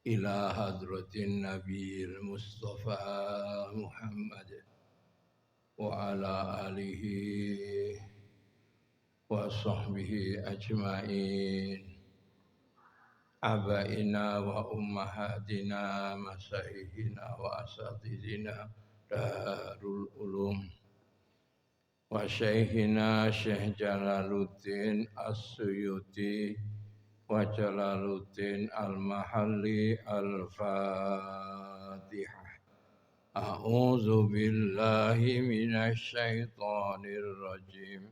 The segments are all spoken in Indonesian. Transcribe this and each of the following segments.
إلى حضرة النبي المصطفى محمد وعلى آله وصحبه أجمعين آبائنا وأمهاتنا مشايخنا وأساتذتنا دار العلوم وشيخنا شيخ جلال الدين السيوطي وجلال الدين المحلي الفاتحة. أعوذ بالله من الشيطان الرجيم.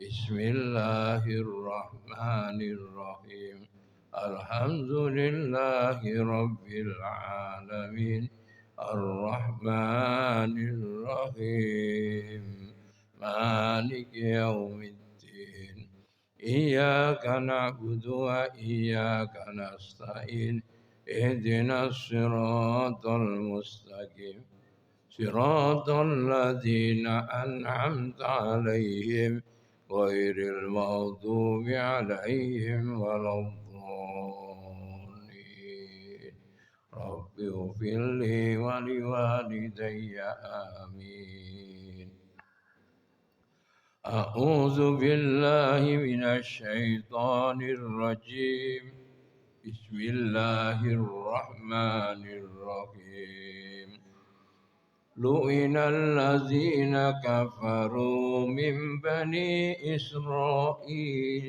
بسم الله الرحمن الرحيم. الحمد لله رب العالمين الرحمن الرحيم مالك يوم الدين إياك نعبد وإياك نستعين اهدنا الصراط المستقيم صراط الذين أنعمت عليهم غير المغضوب عليهم ولا الضالين رب اغفر لي ولوالدي آمين. أعوذ بالله من الشيطان الرجيم. بسم الله الرحمن الرحيم. لئن الذين كفروا من بني إسرائيل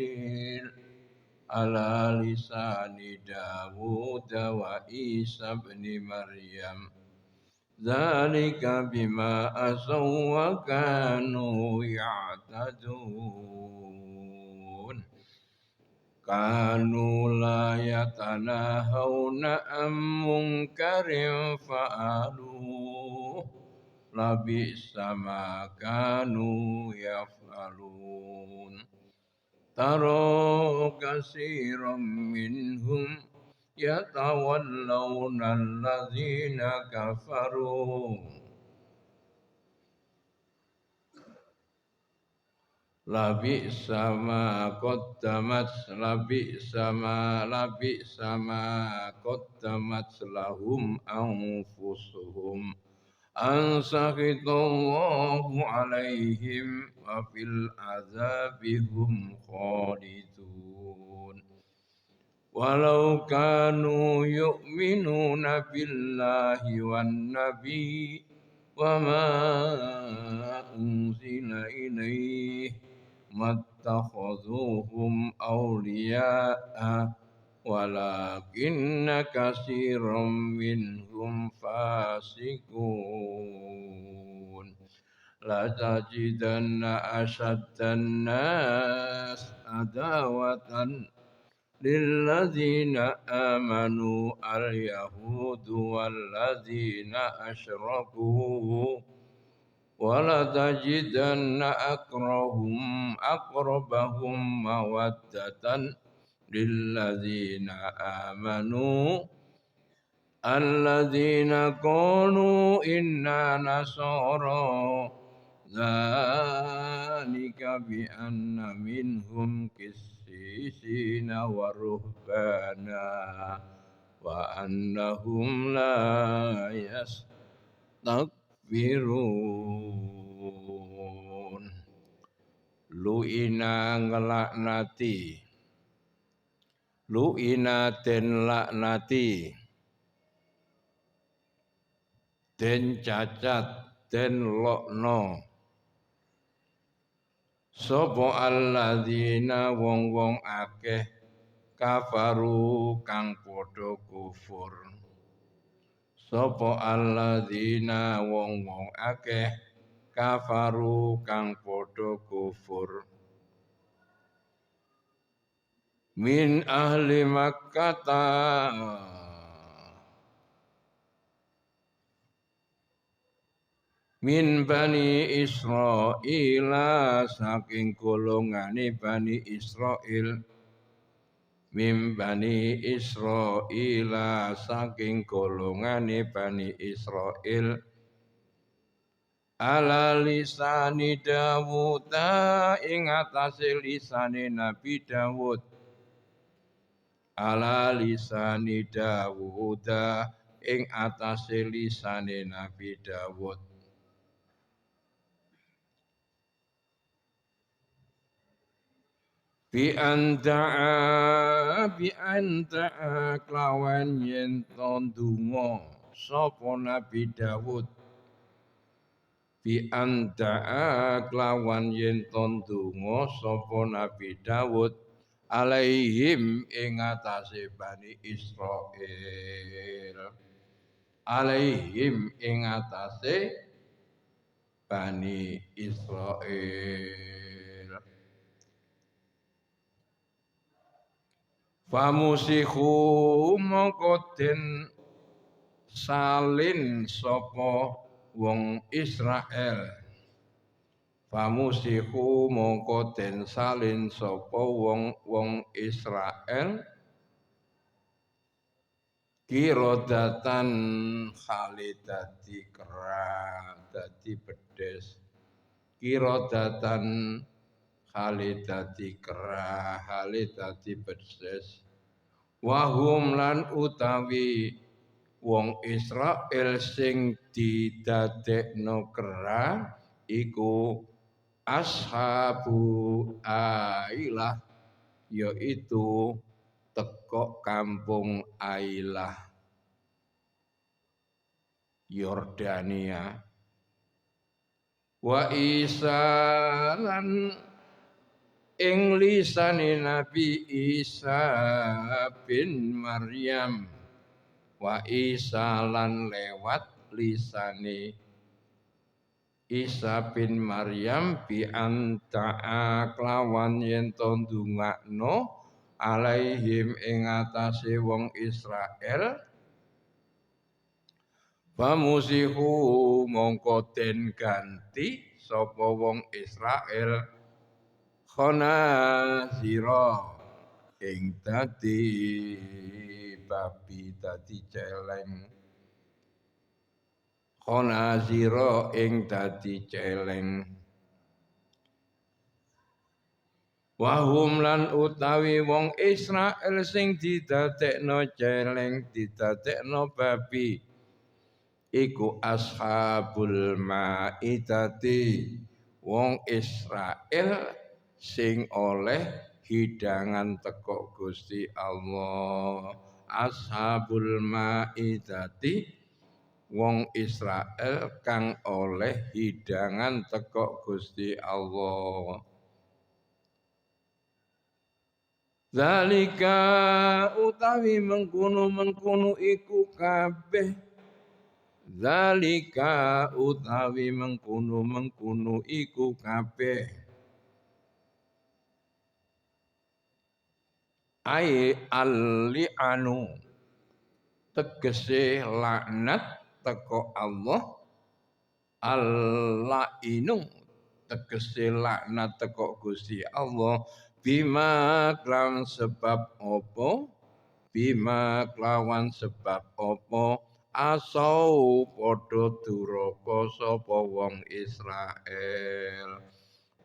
على لسان داود وعيسى بن مريم ذلك بما عصوا وكانوا يعتدون كانوا لا يتناهون عن منكر فعلوه لبئس ما كانوا يفعلون ترى كثيرا منهم يتولون الذين كفروا لبئس ما قدمت لهم أنفسهم أن سخط الله عليهم وفي العذاب هم خالدون ولو كانوا يؤمنون بالله والنبي وما أنزل إليه ما اتخذوهم أولياء ولكن كثيرا منهم فاسقون لتجدن أشد الناس عداوة للذين آمنوا اليهود والذين أشركوا ولتجدن أقربهم مودة للذين آمنوا الذين قالوا إنا نصارى ذلك بأن منهم قسيسين ورهبانا وأنهم لا يستكبرون. Lu'ina ngelaknati, lu'ina den laknati, den cacat, den lokno. Sapa alladzina wong-wong akeh kafaru kang padha kufur. Sapa alladzina wong-wong akeh kafaru kang padha kufur. Min ahli Makkah min Bani Israil saking golongane Bani Israil min Bani Israil saking golongane Bani Israil ala lisani Dawud ing atase lisane Nabi Dawud ala lisani Dawud ing atase lisane Nabi Dawud. Bi anta kelawan yen to ndonga sapa Nabi Dawud bi anta kelawan yen to ndonga sapa Nabi Dawud alaihim ing atase Bani Israil alaihim ing atase Bani Israil. Famusihu mongko den salin sapa wong Israel. Famusihu mongko den salin sapa wong Israel. Kirodatan khalidati kera dadi pedes. Kirodatan khalidati kera khalidati pedes. Wahum lan utawi wong Israel sing didadekno kera iku ashabu Ailah yaitu teko kampung Ailah Yordania. Wa Isa lan ing lisane Nabi Isa bin Maryam. Wa Isa lan lewat lisane Isa bin Maryam bi anta'a kelawan yen to ndongakno alaihim ing atase wong Israel. Famusihu mongko den ganti sapa wong Israel khana sira ing dadi babi dadi celeng khana sira ing dadi celeng wahum lan utawi wong Israel sing didadekno celeng didadekno babi iku ashabul maidati wong Israel sing oleh hidangan teko Gusti Allah. Ashabul maidati wong Israel kang oleh hidangan teko Gusti Allah. Zalika utawi mengkono iku kabeh. Zalika utawi mengkono iku kabeh ai al-li'anu tegese laknat teko Allah al-la'inu tegese laknat teko Gusti Allah bima kelawan sebab apa bima kelawan sebab apa asau padha duraka sapa wong Israel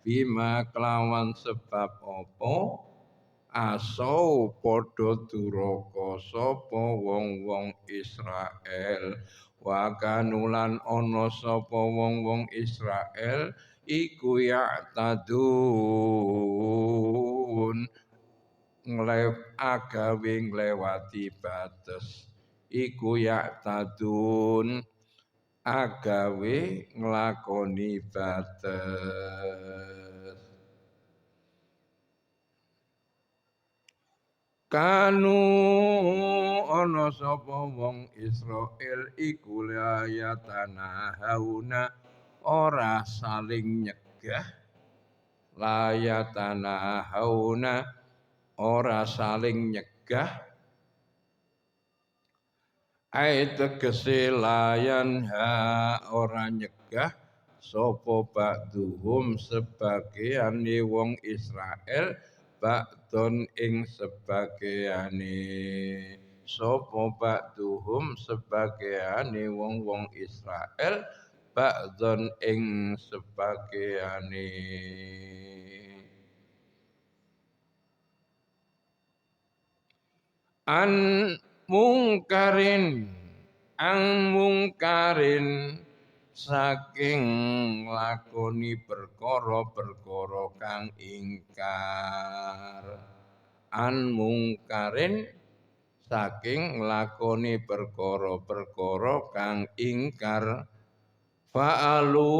bima kelawan sebab apa asau padha duraka sapa wong-wong Israel wa kanulan ana sapa wong-wong Israel iku ya tadun agawe nglewati batas iku ya tadun agawe nglakoni batas kanu ana sapa wong Israel iku layatana hauna ora saling nyegah layatana hauna ora saling nyegah ai tegese layan ora nyegah sapa ba'duhum sebagiane wong Israel ba'don ing sebagiane sapa ba'duhum sebagiane wong-wong Israel ba'don ing sebagiane an mungkarin saking lakoni perkara-perkara kang ingkar an mungkarin saking lakoni perkara-perkara kang ingkar fa'alu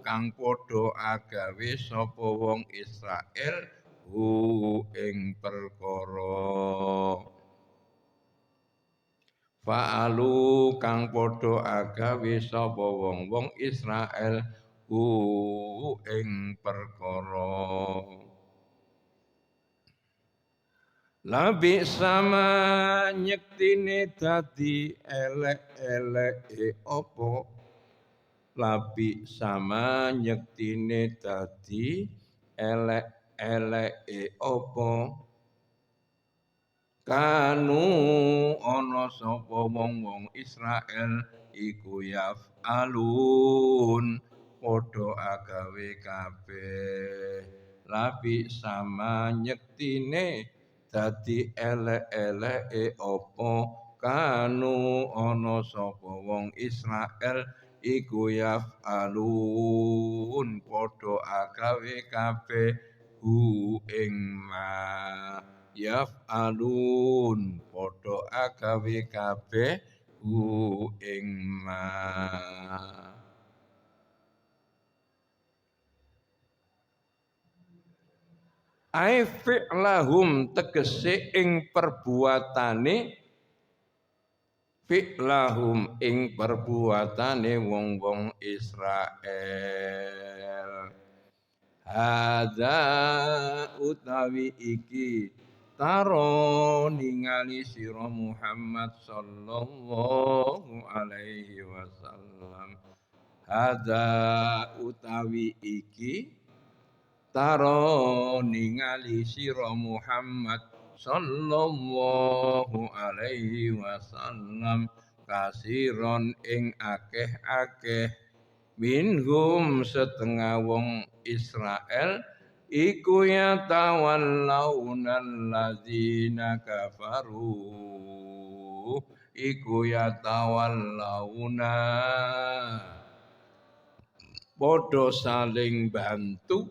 kang padha agawe sapa wong Israel ing perkara fa'alu kang padha agawe sapa wong Israel ing perkara labi sama nyektine dadi elek-eleke apa labi sama nyektine dadi elek-eleke apa kanu ana sapa wong Israel iku alun padha agawe kabeh labi sama nyektine dadi elek-eleke apa kanu ana sapa wong Israel iku alun padha agawe kabeh ing ma alun padha agawe kabeh ing ma ai fi'lahum tegese ing perbuatane fi'lahum ing perbuatane wong-wong Israel hadza utawi iki taro ningali sira Muhammad sallallahu alaihi wasallam hadza utawi iki taro ningali sira Muhammad sallallahu alaihi wasallam kasiron ing akeh-akeh minhum setengah wong Israel iku ya tawallawna alladzina kafaru iku ya tawallawna padha saling bantu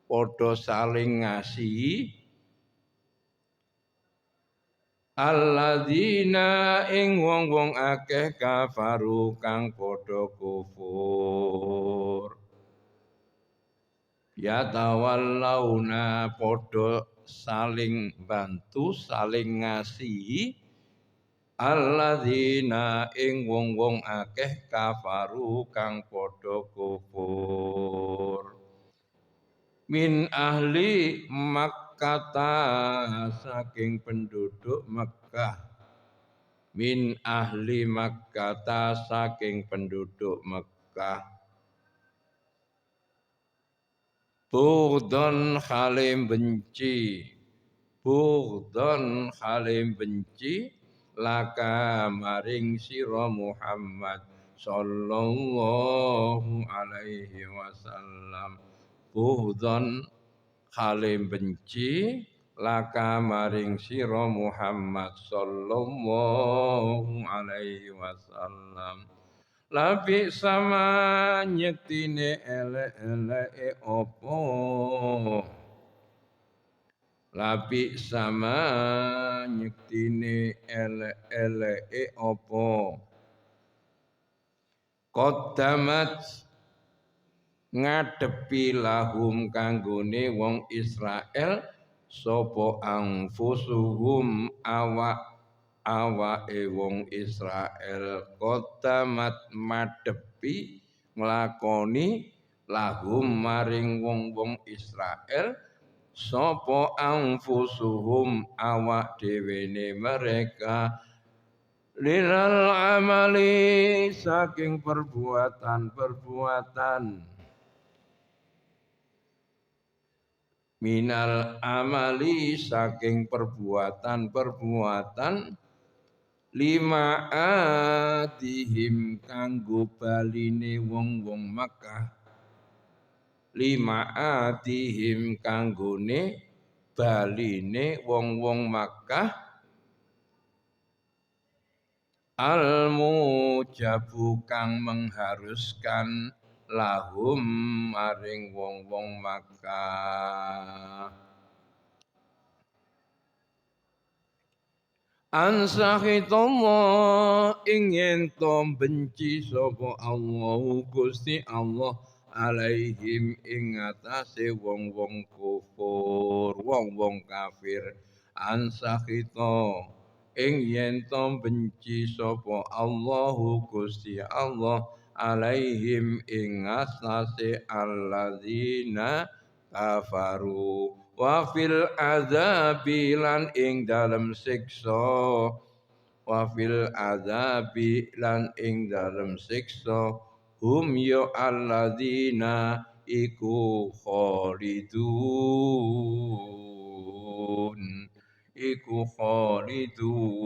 padha saling ngasihi alladzina ing wong-wong akeh kafaru kang padha kufur ya tawallauna padha saling bantu saling ngasihi alladzina ing wong-wong akeh kafaru kang padha kufur min ahli Makkah saking penduduk Mekah min ahli Makkah saking penduduk Mekah bughdon halim benci bughdon halim benci laka maring sira Muhammad sallallahu alaihi wasallam bughdon halim benci laka maring sira Muhammad sallallahu alaihi wasallam labi sama nyektine elek-eleke opo labi sama nyektine elek-eleke opo qaddamat ngadepi lahum kanggone wong Israel sapa anfusuhum awake wong Israel qaddamat madepi nglakoni lahum maring wong-wong Israel sapa anfusuhum awak dhewene mereka lilal amali saking perbuatan-perbuatan minal amali saking perbuatan-perbuatan lima atihim kanggo baline wong-wong Makkah lima atihim kanggone baline wong-wong Makkah al-mujabu kang mengharuskan lahum maring wong-wong Makkah. Ansahitullah ingin to benci sapa Allah Gusti Allah alaihim ing atase wong-wong kufur wong-wong kafir ansahita ing yen to benci sapa Allah Gusti Allah alaihim ing atase alladzina kafaru wa fil azabi lan ing dalem siksa wa fil azabi lan ing dalem siksa hum ya alladzina iku khalidun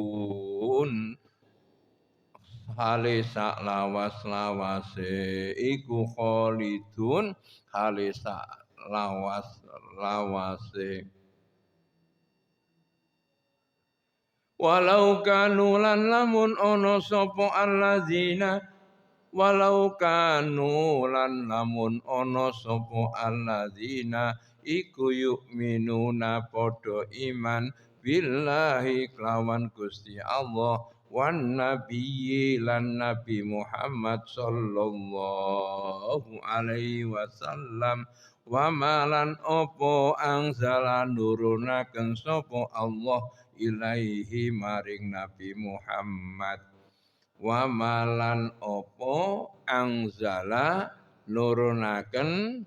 hale sak lawas-lawase iku khalidun hale sak lawas-lawase walau kanu lan lamun ana sapa alladzina walau kanu lan lamun ana sapa alladzina iku yu'minuna padha iman billahi kelawan Gusti Allah wan nabiyyi lan Nabi Muhammad sallallahu alaihi wasallam wa malan opo angzala nurunaken sapa Allah ilaihi maring Nabi Muhammad wa malan opo angzala nurunaken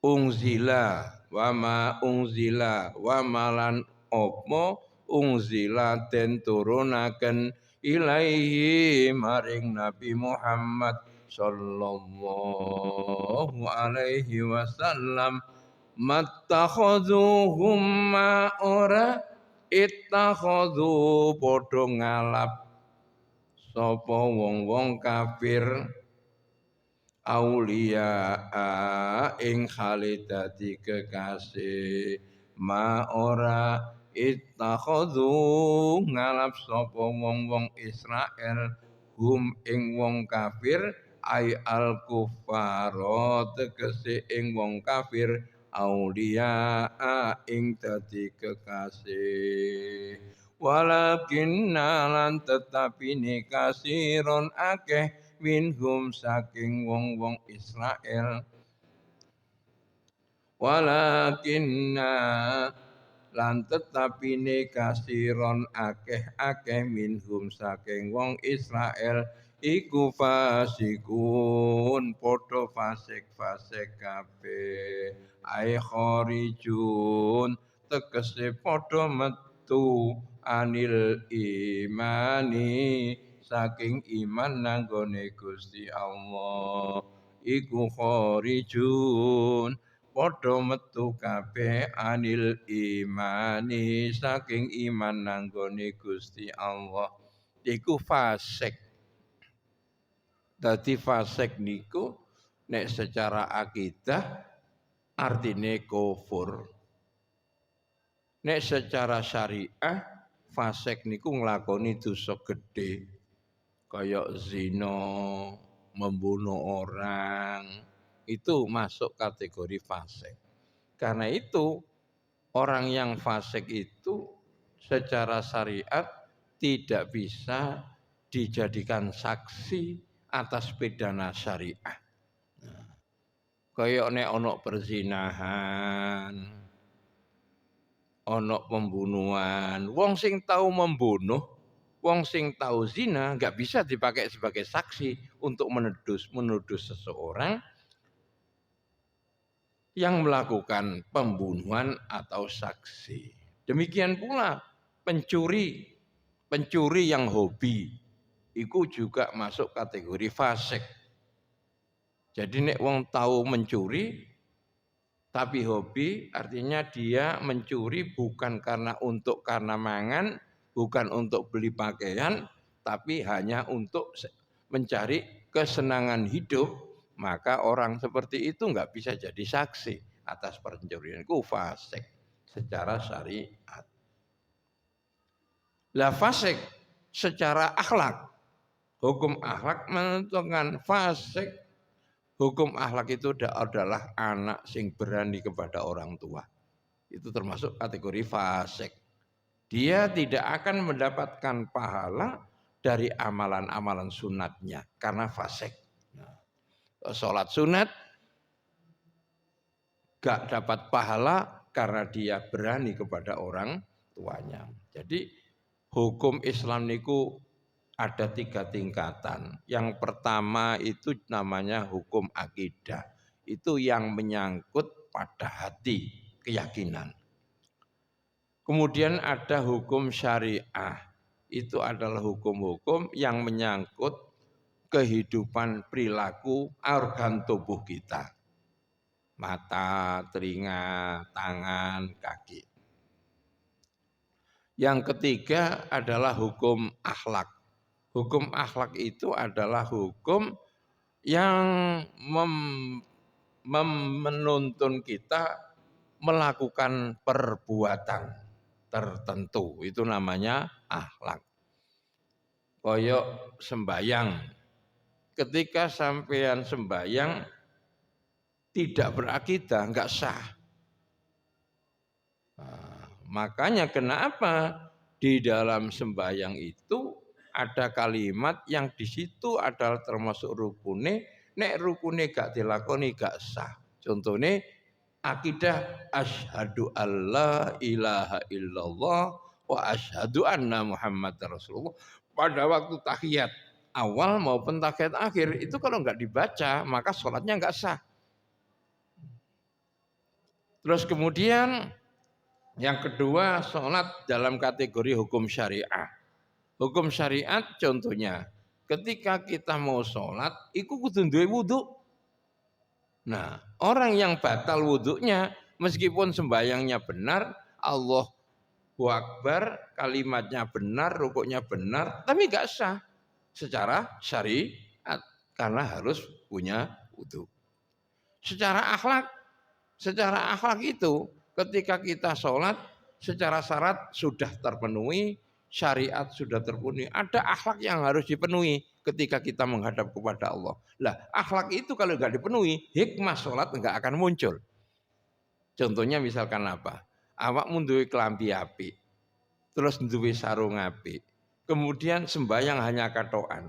ungzila wa ma ungzila wa malan opo ungzila den turunaken ilaihi maring Nabi Muhammad sallallahu alaihi wasallam mattakhadhuhum ma ora ittakhadhu padha ngalap sapa wong-wong kafir aulia ing khalidati kekasih ma ora ittakhadhu ngalap sapa wong-wong Israel hum ing wong kafir ay al kufaro tegese ing wong kafir aulia ing dadi kekasih walakin lan tetapi kasiron akeh minhum saking wong-wong Israel walakinna lan tetapine kasiron akeh-akeh minhum saking wong Israel iku fasikun padha fasik-fasik kabeh ai kharijun tegese padha metu anil imani saking iman nanggone Gusti Allah iku kharijun padha metu kabeh anil imani saking iman nanggone Gusti Allah iku fasik dadi fasik niku nek secara akidah artine kufur nek secara syariah fasik niku nglakoni dosa gedhe kaya zina, membunuh orang, itu masuk kategori fasik. Karena itu orang yang fasik itu secara syariat tidak bisa dijadikan saksi atas pidana syariah. Kaya nek ana perzinahan, ana pembunuhan, wong sing tahu membunuh wong sing tahu zina nggak bisa dipakai sebagai saksi untuk menuduh seseorang yang melakukan pembunuhan atau saksi. Demikian pula pencuri yang hobi itu juga masuk kategori fasik. Jadi nek wong tahu mencuri tapi hobi artinya dia mencuri bukan karena mangan bukan untuk beli pakaian, tapi hanya untuk mencari kesenangan hidup, maka orang seperti itu nggak bisa jadi saksi atas pencurian. Itu fasik secara syariat. Lah fasik secara akhlak. Hukum akhlak menentukan fasik. Hukum akhlak itu adalah anak sing berani kepada orang tua. Itu termasuk kategori fasik. Dia tidak akan mendapatkan pahala dari amalan-amalan sunatnya karena fasik. Nah, sholat sunat gak dapat pahala karena dia berani kepada orang tuanya. Jadi hukum Islam niku ada 3 tingkatan. Yang pertama itu namanya hukum akidah. Itu yang menyangkut pada hati, keyakinan. Kemudian ada hukum syariah. Itu adalah hukum-hukum yang menyangkut kehidupan perilaku organ tubuh kita. Mata, telinga, tangan, kaki. Yang ketiga adalah hukum akhlak. Hukum akhlak itu adalah hukum yang menuntun kita melakukan perbuatan tertentu. Itu namanya akhlak. Koyok sembayang. Ketika sampean sembayang tidak berakidah, enggak sah. Nah, makanya kenapa di dalam sembayang itu ada kalimat yang di situ adalah termasuk rukune, nek rukune gak dilakoni gak sah. Contohnya akidah asyhadu alla ilaha illallah wa asyhadu anna Muhammad Rasulullah. Pada waktu tahiyat awal maupun tahiyat akhir itu kalau nggak dibaca maka sholatnya nggak sah. Terus kemudian yang kedua sholat dalam kategori hukum syariah. Hukum syariat contohnya, ketika kita mau sholat, iku kudu duwe wudu. Nah, orang yang batal wudunya, meskipun sembayangnya benar, Allahu Akbar, kalimatnya benar, rukuknya benar, tapi nggak sah secara syariat karena harus punya wudu. Secara akhlak itu, ketika kita sholat, secara syarat sudah terpenuhi, syariat sudah terpenuhi. Ada akhlak yang harus dipenuhi ketika kita menghadap kepada Allah. Lah, akhlak itu kalau nggak dipenuhi, hikmah sholat nggak akan muncul. Contohnya misalkan apa? Awak duwe kelambi api, terus duwe sarung api, kemudian sembahyang hanya katokan.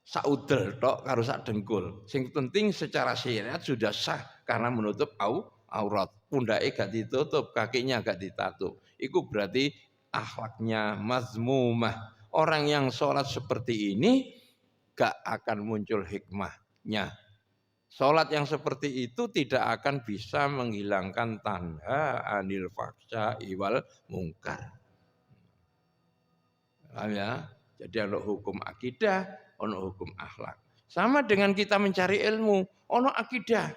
Saudel tok karo sak dengkul. Sing penting secara syariat sudah sah karena menutup aurat. Pundake gak ditutup, kakinya gak ditato. Itu berarti akhlaknya mazmumah. Orang yang sholat seperti ini gak akan muncul hikmahnya. Sholat yang seperti itu tidak akan bisa menghilangkan tanha anil fahsya iwal mungkar. Paham ya? Jadi ada hukum akidah, ada hukum akhlak. Sama dengan kita mencari ilmu, ada akidah.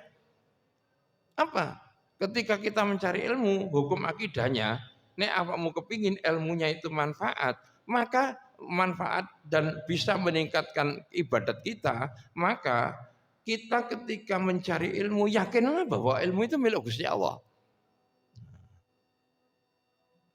Apa? Ketika kita mencari ilmu, hukum akidahnya, nek awakmu kepingin ilmunya itu manfaat, maka manfaat dan bisa meningkatkan ibadat kita, maka kita ketika mencari ilmu yakinlah bahwa ilmu itu milik Gusti Allah.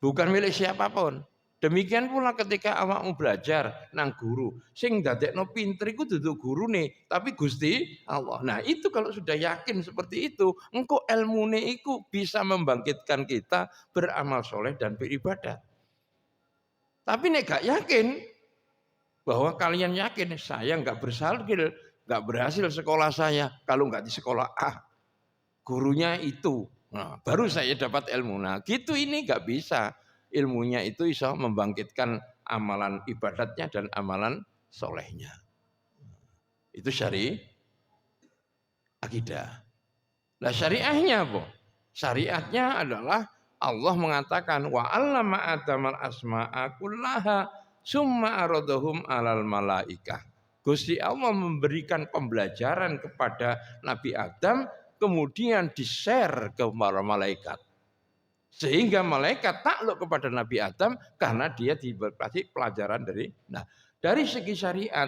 Bukan milik siapapun. Demikian pula ketika awakmu belajar nang guru, sing dadekno pinter iku dudu gurune, tapi Gusti Allah. Nah, itu kalau sudah yakin seperti itu, engko ilmune iku bisa membangkitkan kita beramal soleh dan beribadah. Tapi nek gak yakin bahwa kalian yakin saya nggak bersalgil, nggak berhasil sekolah saya kalau nggak di sekolah A, gurunya itu, nah, baru saya dapat ilmu. Nah, gitu ini nggak bisa. Ilmunya itu bisa membangkitkan amalan ibadatnya dan amalan solehnya. Itu akidah. Nah, syariahnya apa? Syariatnya adalah Allah mengatakan wa 'allama Adamal asma'a kullaha summa aradahum 'alal malaikah. Gusti Allah memberikan pembelajaran kepada Nabi Adam kemudian di-share ke para malaikat. Sehingga malaikat takluk kepada Nabi Adam karena dia diberi pelajaran dari segi syariat.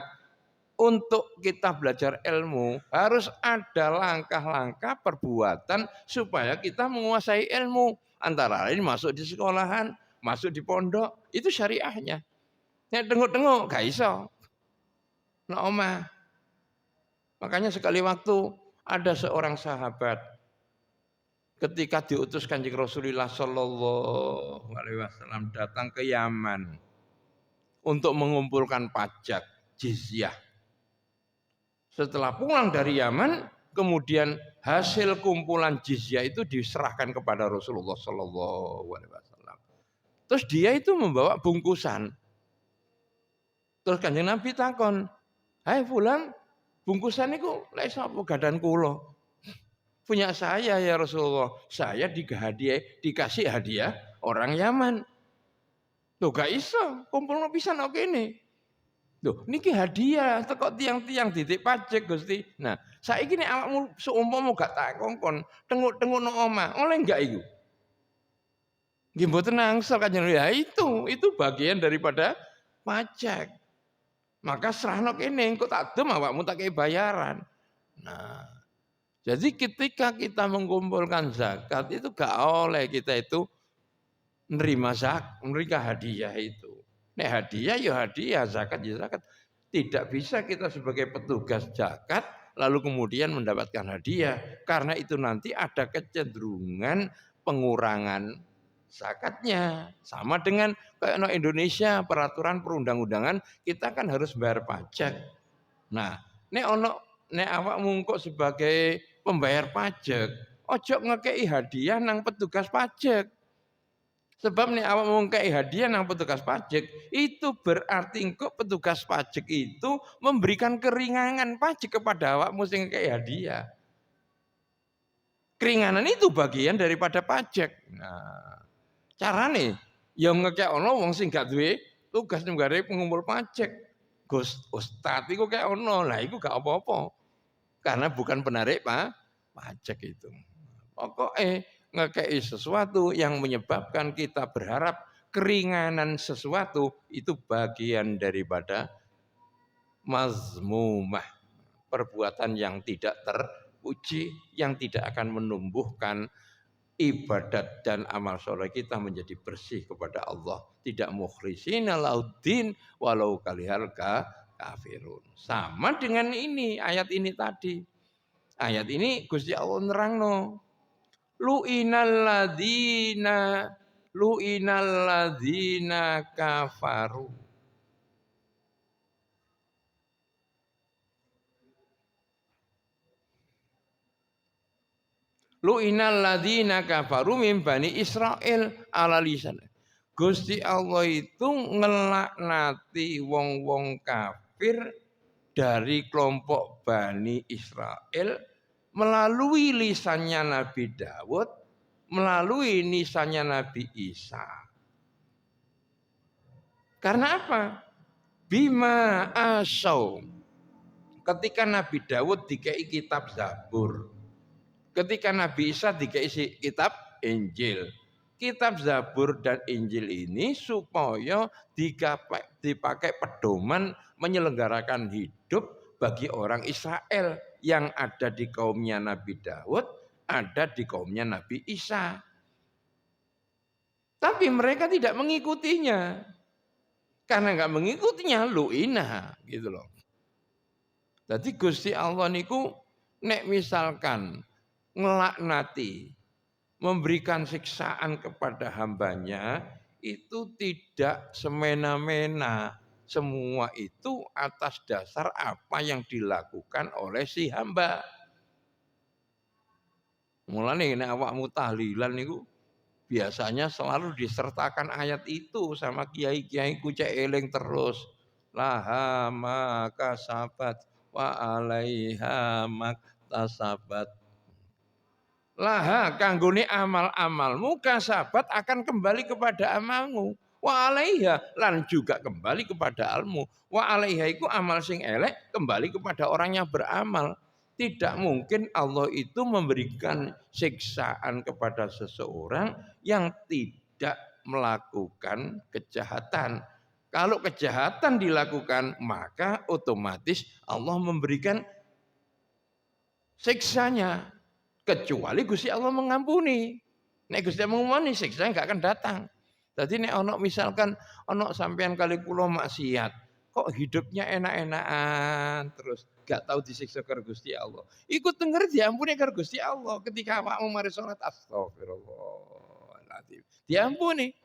Untuk kita belajar ilmu harus ada langkah-langkah perbuatan supaya kita menguasai ilmu. Antara lain masuk di sekolahan, masuk di pondok, itu syariahnya. Nek tengok-tengok gak iso. Nek omah. Makanya sekali waktu ada seorang sahabat ketika diutus Kanjeng Rasulullah Shallallahu alaihi wasallam datang ke Yaman untuk mengumpulkan pajak jizyah. Setelah pulang dari Yaman, kemudian hasil kumpulan jizyah itu diserahkan kepada Rasulullah Shallallahu alaihi wasallam. Terus dia itu membawa bungkusan. Terus Kanjeng Nabi takon, "Hai fulan, bungkusan itu lek sapa gadan kula?" Punya saya ya Rasulullah. Saya dikasih hadiah orang Yaman. Loh gak iso, kumpulno pisan kok kene. Loh niki hadiah teko tiang-tiang didik pajak Gusti. Nah, saiki nek awakmu seumpama gak tak kongkon, tenguk-tenguk nang omah, oleh enggak iku? Nggih mboten angsal Kanjeng. Ya itu bagian daripada pajak. Maka serahno kene, engko tak dem awakmu tak kei bayaran. Nah, jadi ketika kita mengumpulkan zakat itu gak oleh kita itu menerima hadiah itu. Nek hadiah ya hadiah, zakat ya zakat. Tidak bisa kita sebagai petugas zakat lalu kemudian mendapatkan hadiah karena itu nanti ada kecenderungan pengurangan zakatnya. Sama dengan kayak no Indonesia peraturan perundang-undangan kita kan harus bayar pajak. Nah, nek awakmu kok sebagai pembayar pajak, ojo ngekei hadiah nang petugas pajak. Sebab nek awakmu ngekei hadiah nang petugas pajak, itu berarti engkau petugas pajak itu memberikan keringanan pajak kepada awakmu sing ngekei hadiah. Keringanan itu bagian daripada pajak. Nah, carane yang ngekekno wong sing gak duwe tugas nggare pengumpul pajak. Gus Ustad iku kayak ono, lah iku gak apa-apa. Karena bukan penarik pajak itu. Pokoknya ngekei sesuatu yang menyebabkan kita berharap keringanan sesuatu itu bagian daripada mazmumah. Perbuatan yang tidak terpuji, yang tidak akan menumbuhkan ibadat dan amal soleh kita menjadi bersih kepada Allah. Tidak mukhlisina lauddin walau kalihal kafirun. Sama dengan ini, ayat ini tadi. Ayat ini Gusti Allah nerangno. Lu'inal ladzina kafaru. Lu'inal ladzina kafaru min bani Israel ala lisan. Gusti Allah itu ngelaknati wong-wong kafir dari kelompok Bani Israel melalui lisannya Nabi Daud, melalui lisannya Nabi Isa. Karena apa? Bima asau. Ketika Nabi Daud dikei kitab Zabur, ketika Nabi Isa dikei kitab Injil. Kitab Zabur dan Injil ini supaya dipakai pedoman menyelenggarakan hidup bagi orang Israel yang ada di kaumnya Nabi Daud, ada di kaumnya Nabi Isa. Tapi mereka tidak mengikutinya. Karena enggak mengikutinya lu'ina gitu loh. Jadi Gusti Allah niku nek misalkan ngelaknati, memberikan siksaan kepada hambanya itu tidak semena-mena. Semua itu atas dasar apa yang dilakukan oleh si hamba. Mulane nek awakmu tahlilan niku biasanya selalu disertakan ayat itu sama kiai-kiai kucek eling terus. Laha maka sabat wa alaiha maktasabat. Laha kanggone amal-amalmu kasabat akan kembali kepada amalmu. Wa alaiha lan juga kembali kepada almu. Wa alaiha iku amal sing elek kembali kepada orang yang beramal. Tidak mungkin Allah itu memberikan siksaan kepada seseorang yang tidak melakukan kejahatan. Kalau kejahatan dilakukan, maka otomatis Allah memberikan siksanya. Kecuali Gusti Allah mengampuni. Nek Gusti Allah mengampuni, siksanya enggak akan datang. Dadi nek ana misalkan ana sampean kali kula maksiat, kok hidupnya enak-enakan terus gak tahu disiksa karo Gusti Allah. Iku tenger diampuni karo Gusti Allah ketika awakmu mari salat astagfirullahaladzim. Diampuni.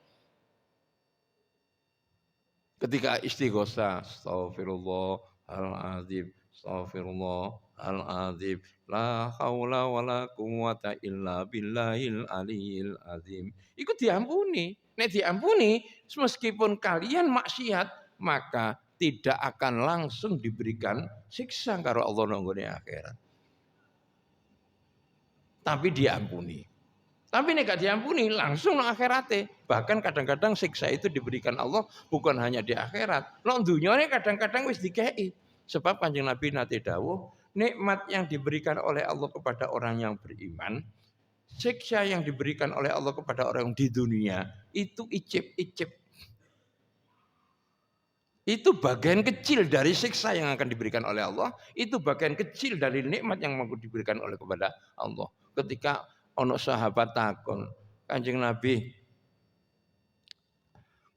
Ketika istighosah, astagfirullahaladzim, astagfirullahaladzim, la haula wala quwata illa billahil aliyil azim. Iku diampuni. Nek diampuni, meskipun kalian maksiat, maka tidak akan langsung diberikan siksa karo Allah nang nggone akhirat. Tapi diampuni. Tapi nek gak diampuni langsung nang akhirate. Bahkan kadang-kadang siksa itu diberikan Allah bukan hanya di akhirat. Nang dunyane kadang-kadang wis dikei. Sebab Kanjeng Nabi nate dawuh, nikmat yang diberikan oleh Allah kepada orang yang beriman, siksa yang diberikan oleh Allah kepada orang di dunia itu icip-icip. Itu bagian kecil dari siksa yang akan diberikan oleh Allah, itu bagian kecil dari nikmat yang mau diberikan oleh kepada Allah. Ketika ono sahabat takon, Kanjeng Nabi,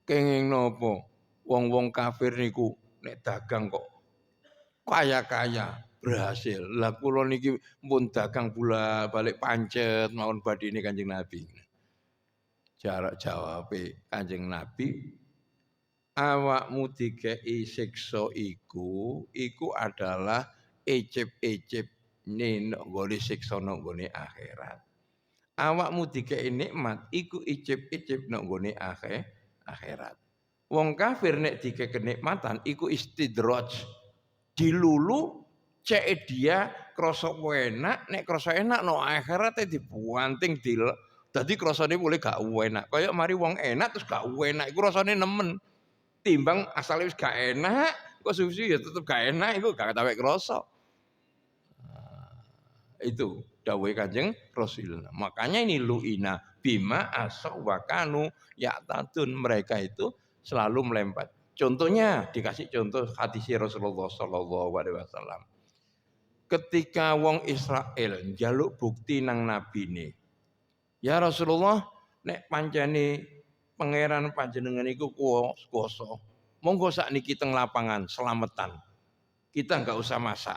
kenging nopo? Wong-wong kafir niku nek dagang kok kaya-kaya berhasil. Lah kula niki pun dagang pula balik pancet mawon badine Kanjeng Nabi. Jarak jawabe Kanjeng Nabi, awakmu dikei siksa iku adalah icip-icip nggone siksa nang nggone akhirat. Awakmu dikei nikmat iku icip-icip nang nggone akhirat. Wong kafir nek dikei kenikmatan iku istidraj. Dilulu cek dia krasa enak, nek krasa enak no akhirat dibuanting dadi krasane mulai gak enak. Kaya mari wong enak terus gak enak iku rasane nemen. Timbang asale wis gak enak, kok susu ya tetep gak enak iku gak tawek krasa. Itu dawuhe Kanjeng Rasul. Makanya ini lu'ina bima asaw wa kanu ya'tadun, mereka itu selalu melempar. Contohnya dikasih contoh hadis Rasulullah sallallahu alaihi wasallam. Ketika wong Israel njaluk bukti nang nabine. Ya Rasulullah, nek pancene pangeran panjenengan iku kuwasa, monggo sakniki teng lapangan selamatan. Kita enggak usah masak.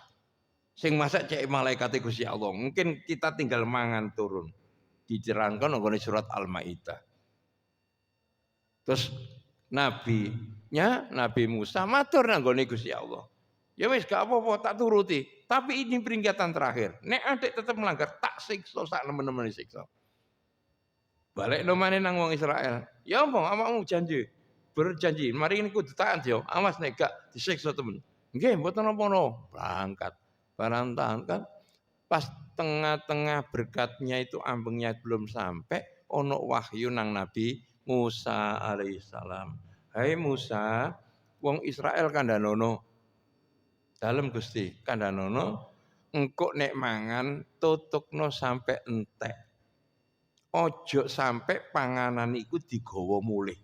Sing masak cek malaikat Gusti Allah. Mungkin kita tinggal mangan turun. Diterangkan nggone surat Al-Maidah. Terus Nabi Musa matur nggone Gusti Allah. Ya wis gak apa-apa tak turuti. Tapi ini peringatan terakhir. Nek adik tetap melanggar tak siksa sak nemen-nemen siksa. Balik nomane nang wong Israel. Ya apa awakmu janji? Berjanji, mari ini kudu taat yo. Awas nek gak disiksa temen. Nggih, mboten napa-napa. Berangkat. Barang kan pas tengah-tengah berkatnya itu ambengnya belum sampai, ono wahyu nang Nabi Musa alaihissalam. Hai Musa, wong Israel kandhanono. Dalem Gusti, kandhanono engko nek mangan tutukno sampai entek. Ojo sampai panganan iku digawa mulih.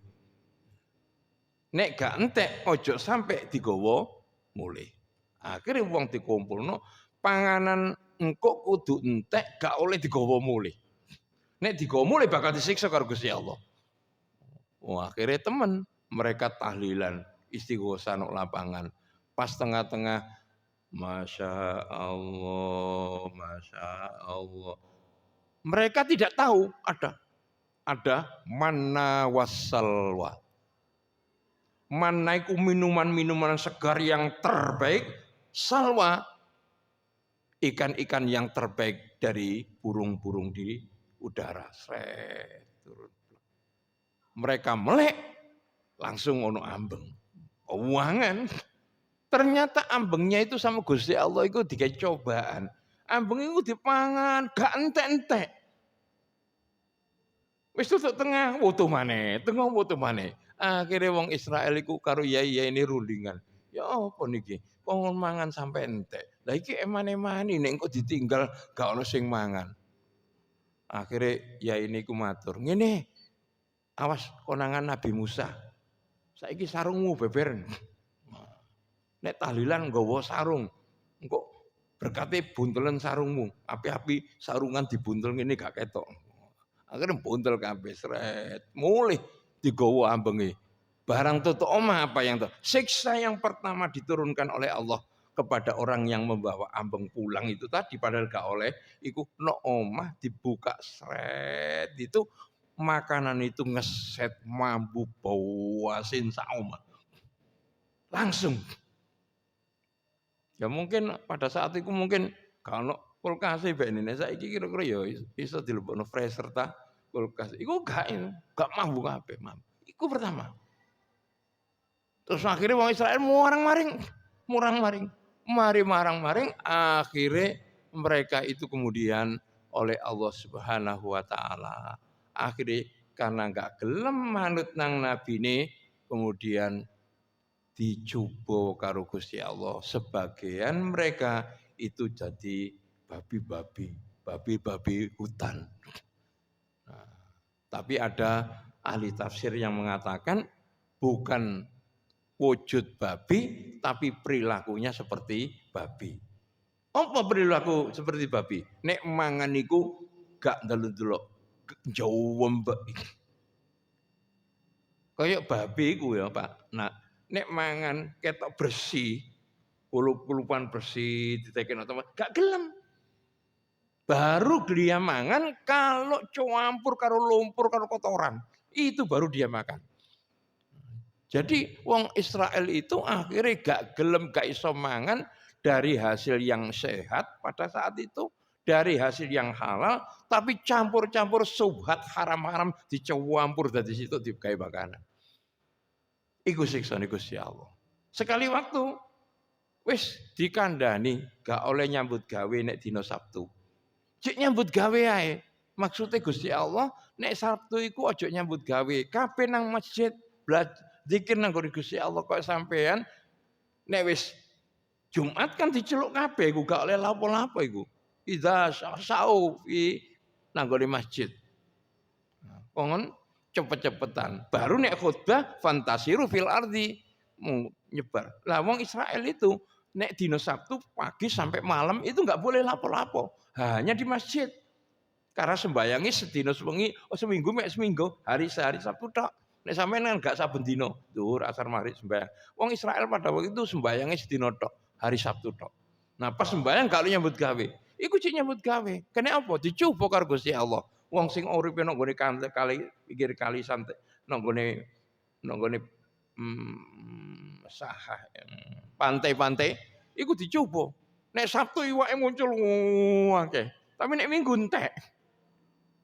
Nek gak entek, ojo sampai digawa mulih. Akhirnya wong dikumpulno, panganan engko kudu entek gak oleh digawa mulih. Nek digawa mulih bakal disiksa karo Gusti Allah. Wah, akhirnya temen mereka tahlilan, istighosah nang lapangan. Pas tengah-tengah, Masya Allah, Masya Allah. Mereka tidak tahu ada manna wassalwa. Manna iku minuman-minuman segar yang terbaik, salwa ikan-ikan yang terbaik dari burung-burung di udara. Turun. Mereka melek langsung ono ambeng. Uangan. Ternyata ambengnya itu sama Gusti Allah itu dikai cobaan. Ambeng itu dipangan, gak entek-entek. Wis tutuk tengah wutuh maneh, tengah wutuh maneh. Akhirnya wong Israel iku karo yai ini rundingan. Ya apa niki? Wong mangan sampai entek. Lah iki emane-mane nek kok ditinggal gak ono sing mangan. Akhirnya yai ini ku matur, ngene. Awas konangan Nabi Musa. Saiki sarungmu beberen. Nek tahlilan nggawa sarung. Engko berkate buntelen sarungmu. Api-api sarungan dibuntel ngene gak ketok. Akhirnya buntel kabeh sret. Mulih digowo ambenge. Barang tutuk omah apa yang siksa yang pertama diturunkan oleh Allah kepada orang yang membawa ambeng pulang itu tadi padahal gak oleh iku no omah dibuka sret itu makanan itu ngeset mambu bau asin sak omah. Langsung. Ya mungkin pada saat itu mungkin kalau kulkas e mbek Indonesia iki kira-kira ya iso dilebokno freezer ta kulkas. Iku gak mambu kabeh, mambu. Iku pertama. Terus akhirnya wong Israel murang-maring, marang-maring, akhirnya mereka itu kemudian oleh Allah Subhanahu wa taala. Akhirnya karena enggak gelem manut nang nabine kemudian dicoba karo Gusti Allah. Sebagian mereka itu jadi babi-babi hutan. Nah, tapi ada ahli tafsir yang mengatakan bukan wujud babi tapi perilakunya seperti babi. Apa perilaku seperti babi? Nek mangan iku gak ndelok-ndelok jawembek. Kayak babi iku ya, Pak. Nah, nek mangan ketok bersih, kulup-kulupan bersih, ditekin otomatis gak gelem. Baru dia mangan kalau campur karo lumpur karo kotoran. Itu baru dia makan. Jadi wong Israel itu akhirnya gak gelem gak iso mangan dari hasil yang sehat pada saat itu, dari hasil yang halal, tapi campur-campur subhat haram-haram dicampur dari situ digawe makanan. Iku siksane Gusti Allah. Sekali waktu wis dikandani gak oleh nyambut gawe nek dina Sabtu. Cik nyambut gawe ae. Maksudnya Gusti Allah nek Sabtu iku aja nyambut gawe, kabeh nang masjid zikir nang Gusti Allah kok sampean nek wis Jumat kan diceluk kabeh iku gak oleh lapo-lapo iku. Idza sa'u fi nang masjid. Kongon cepet-cepetan. Baru nek khutbah fantasiru fil ardi nyebar. Lah wong Israel itu nek dino Sabtu pagi sampai malam itu enggak boleh lapo-lapo. Hanya di masjid. Karena sembayangi sedina sewengi, seminggu mek seminggu, hari sehari Sabtu tok. Nek sampean kan gak saben dina, zuhur, asar, maghrib sembayang. Wong Israel pada waktu itu sembayangi sedina tok, hari Sabtu tok. Nah, pas sembayang kalau nyambut gawe, iku cik nyambut gawe. Kene apa? Dicoba karo Gusti Allah. Wong sing uripe nang gone kali pinggir kali santai, nang gone sahah pantai-pantai iku dicoba. Nek Sabtu iwake muncul akeh. Tapi nek Minggu entek.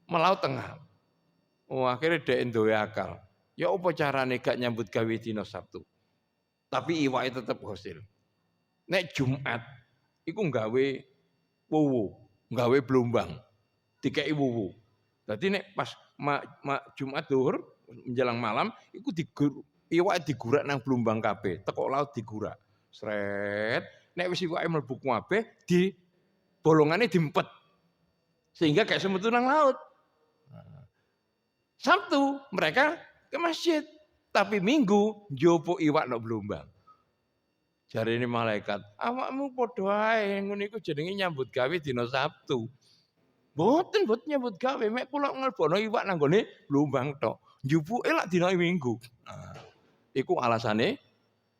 Melaut tengah. Oh, akhirnya dhek duwe akal. Ya apa carane gak nyambut gawe dina Sabtu? Tapi iwake tetep hasil. Nek Jumat iku gawe wuwu, gawe blombang. Dikeki wuwu. Dadi nek pas Jumat zuhur menjelang malam iku iwake digurak nang blombang kabeh, teko laut digurak. Sret, nek wis iwake mlebu kabeh di bolongane diempet. Sehingga kayak semetu nang laut. Sabtu mereka ke masjid, tapi Minggu njopo iwak nok blombang. Jarine malaikat, awakmu padha ae ngono iku jenenge nyambut gawe dina Sabtu. Mboten nyambut gawe, mek kula nglebono iwak nang gone blombang tok. Njupuke lak dina Minggu. Nah, iku alasane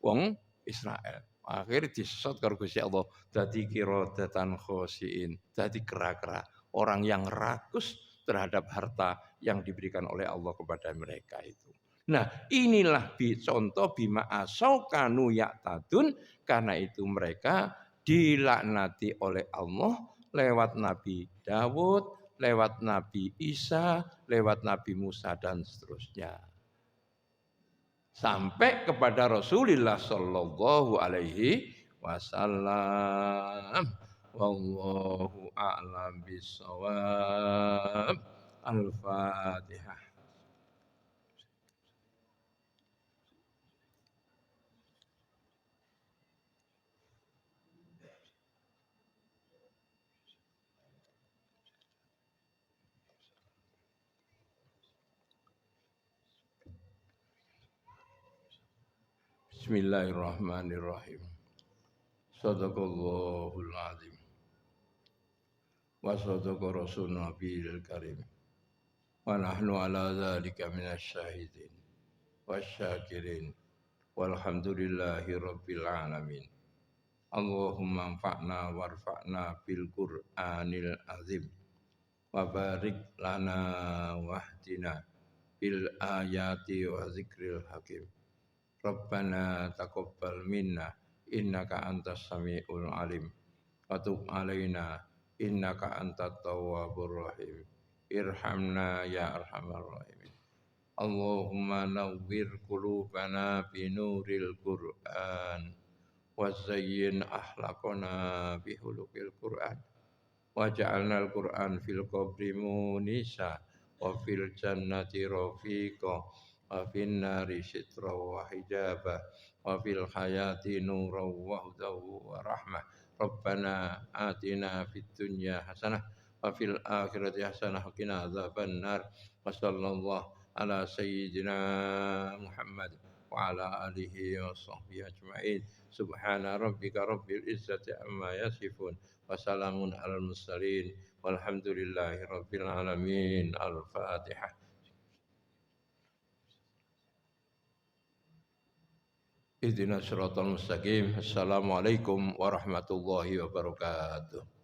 wong Israel. Akhirnya disesat karo Gusti Allah dadi qiradatan khosiin, dadi kera-kera, orang yang rakus terhadap harta yang diberikan oleh Allah kepada mereka itu. Nah, inilah contoh bima asau kanu yaktadun, karena itu mereka dilaknati oleh Allah lewat Nabi Dawud, lewat Nabi Isa, lewat Nabi Musa dan seterusnya. Sampai kepada Rasulullah sallallahu alaihi wasallam. Wallahu a'lam bishawab. Al-Fatihah. Bismillahirrahmanirrahim. Sadaqallahul azim. Wa sadaqa rasulun nabiyil karim. Wa nahnu ala dzalika minasy syahidin. wasyakirin. Walhamdulillahi rabbil alamin. Allahumma anfa'na warfa'na bil Qur'anil azim wa barik lana wahdina bil ayati wa zikril hakim. Rabbana taqabbal minna innaka antas samiul alim wa tub alaina innaka antat tawwabur rahim. Irhamna ya arhamar rahimin. Allahumma nawwir qulubana binuril Qur'an wa zayyin akhlaqana bihuluqil Qur'an waj'alna al-Qur'an fil qabri munisa wa fil jannati rafiqa wa fin nari sitra wa hijaba wa fil hayati nuran wa hudaw wa rahmah. Rabbana atina fid dunya hasanah wa fil akhirati hasanah wa qina adzabannar. Wa sallallahu ala sayyidina Muhammad wa ala alihi wa sahbihi ajma'in. Subhana rabbika rabbil izzati amma yasifun wa salamun alal mursalin walhamdulillahi rabbil alamin. Al-Fatihah. Ihdinas siratal mustaqim. Assalamualaikum warahmatullahi wabarakatuh.